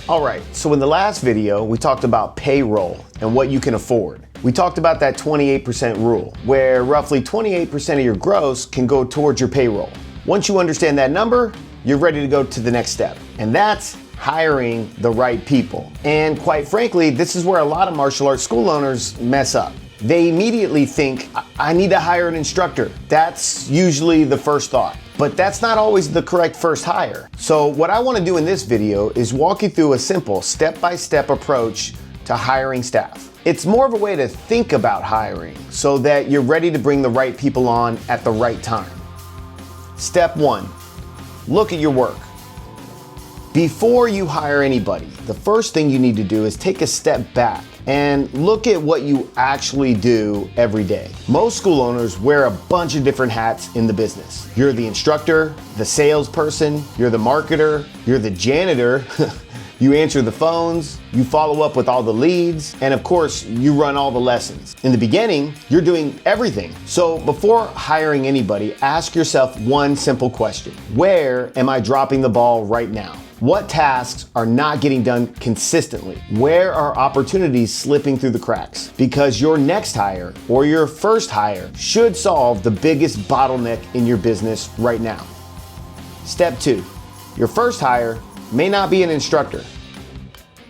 All right, so in the last video, we talked about payroll and what you can afford. We talked about that 28% rule, where roughly 28% of your gross can go towards your payroll. Once you understand that number, you're ready to go to the next step, and that's hiring the right people. And quite frankly, this is where a lot of martial arts school owners mess up. They immediately think, I need to hire an instructor. That's usually the first thought. But that's not always the correct first hire. So what I want to do in this video is walk you through a simple step-by-step approach to hiring staff. It's more of a way to think about hiring so that you're ready to bring the right people on at the right time. Step 1, look at your work. Before you hire anybody, the first thing you need to do is take a step back and look at what you actually do every day. Most school owners wear a bunch of different hats in the business. You're the instructor, the salesperson, you're the marketer, you're the janitor, you answer the phones, you follow up with all the leads, and of course, you run all the lessons. In the beginning, you're doing everything. So before hiring anybody, ask yourself one simple question. Where am I dropping the ball right now? What tasks are not getting done consistently? Where are opportunities slipping through the cracks? Because your next hire or your first hire should solve the biggest bottleneck in your business right now. Step 2, your first hire may not be an instructor.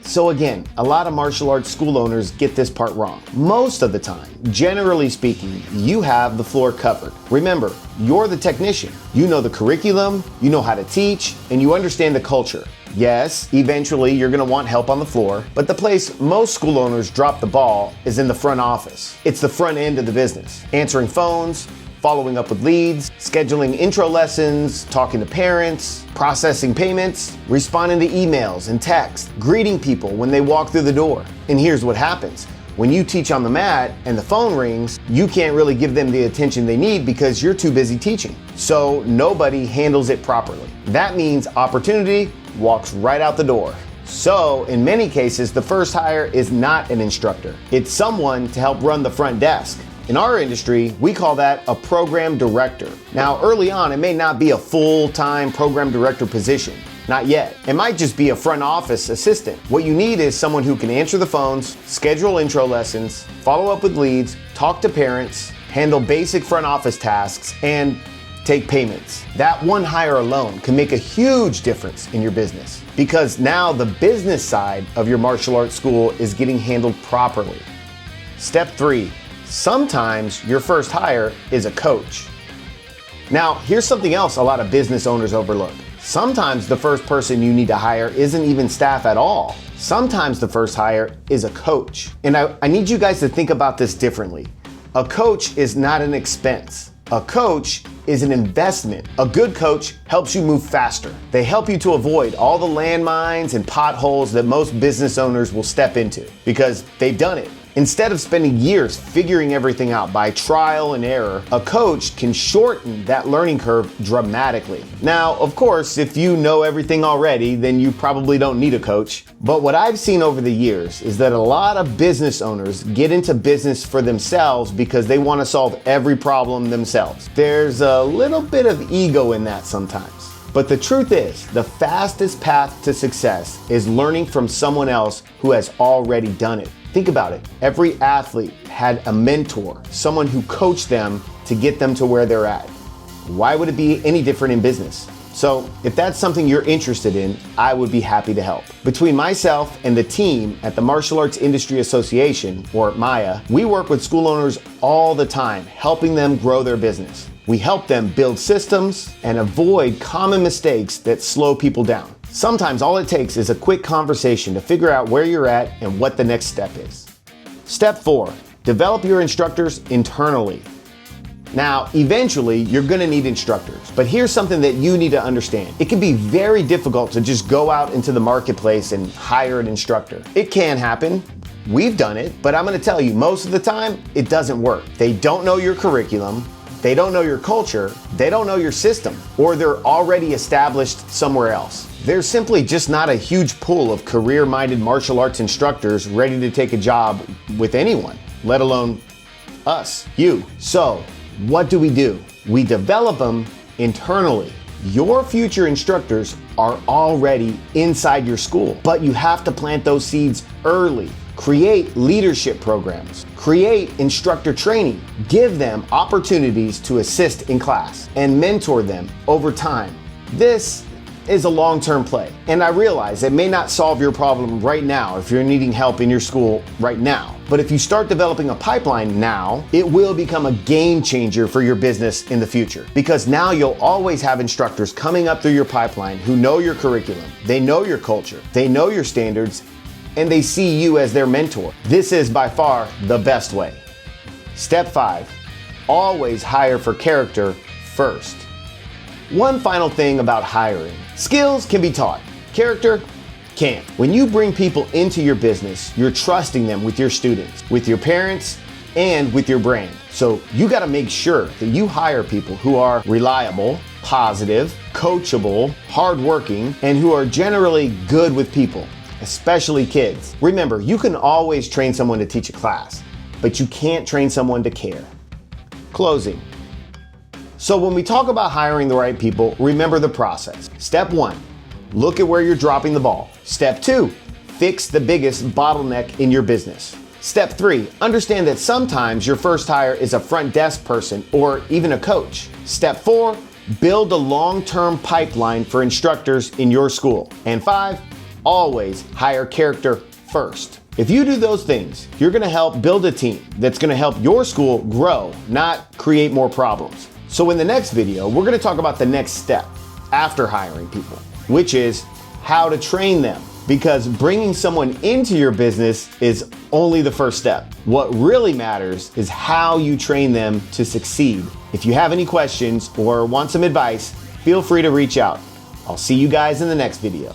So again, a lot of martial arts school owners get this part wrong. Most of the time, generally speaking, you have the floor covered. Remember, you're the technician. You know the curriculum, you know how to teach, and you understand the culture. Yes, eventually you're gonna want help on the floor, but the place most school owners drop the ball is in the front office. It's the front end of the business. Answering phones, following up with leads, scheduling intro lessons, talking to parents, processing payments, responding to emails and texts, greeting people when they walk through the door. And here's what happens. When you teach on the mat and the phone rings, you can't really give them the attention they need because you're too busy teaching. So nobody handles it properly. That means opportunity walks right out the door. So in many cases, the first hire is not an instructor. It's someone to help run the front desk. In our industry, we call that a program director. Now, early on, it may not be a full-time program director position. Not yet. It might just be a front office assistant. What you need is someone who can answer the phones, schedule intro lessons, follow up with leads, talk to parents, handle basic front office tasks, and take payments. That one hire alone can make a huge difference in your business because now the business side of your martial arts school is getting handled properly. Step 3. Sometimes your first hire is a coach. Now, here's something else a lot of business owners overlook. Sometimes the first person you need to hire isn't even staff at all. Sometimes the first hire is a coach. And I need you guys to think about this differently. A coach is not an expense. A coach is an investment. A good coach helps you move faster. They help you to avoid all the landmines and potholes that most business owners will step into because they've done it. Instead of spending years figuring everything out by trial and error, a coach can shorten that learning curve dramatically. Now, of course, if you know everything already, then you probably don't need a coach. But what I've seen over the years is that a lot of business owners get into business for themselves because they want to solve every problem themselves. There's a little bit of ego in that sometimes. But the truth is, the fastest path to success is learning from someone else who has already done it. Think about it. Every athlete had a mentor, someone who coached them to get them to where they're at. Why would it be any different in business? So if that's something you're interested in, I would be happy to help. Between myself and the team at the Martial Arts Industry Association, or MAIA, we work with school owners all the time, helping them grow their business. We help them build systems and avoid common mistakes that slow people down. Sometimes all it takes is a quick conversation to figure out where you're at and what the next step is. Step 4, develop your instructors internally. Now, eventually, you're gonna need instructors, but here's something that you need to understand. It can be very difficult to just go out into the marketplace and hire an instructor. It can happen. We've done it, but I'm gonna tell you, most of the time, it doesn't work. They don't know your curriculum, they don't know your culture, they don't know your system, or they're already established somewhere else. There's simply just not a huge pool of career-minded martial arts instructors ready to take a job with anyone, let alone us, you. So, what do? We develop them internally. Your future instructors are already inside your school, but you have to plant those seeds early. Create leadership programs, create instructor training, give them opportunities to assist in class, and mentor them over time. This is a long-term play, and I realize it may not solve your problem right now if you're needing help in your school right now. But if you start developing a pipeline now, it will become a game changer for your business in the future. Because now you'll always have instructors coming up through your pipeline who know your curriculum, they know your culture, they know your standards, and they see you as their mentor. This is by far the best way. Step 5, always hire for character first. One final thing about hiring. Skills can be taught. Character can't. When you bring people into your business, you're trusting them with your students, with your parents, and with your brand. So you gotta make sure that you hire people who are reliable, positive, coachable, hardworking, and who are generally good with people, especially kids. Remember, you can always train someone to teach a class, but you can't train someone to care. Closing. So when we talk about hiring the right people, remember the process. Step 1, look at where you're dropping the ball. Step 2, fix the biggest bottleneck in your business. Step 3, understand that sometimes your first hire is a front desk person or even a coach. Step 4, build a long-term pipeline for instructors in your school. And 5, always hire character first. If you do those things, you're gonna help build a team that's gonna help your school grow, not create more problems. So in the next video, we're gonna talk about the next step after hiring people, which is how to train them. Because bringing someone into your business is only the first step. What really matters is how you train them to succeed. If you have any questions or want some advice, feel free to reach out. I'll see you guys in the next video.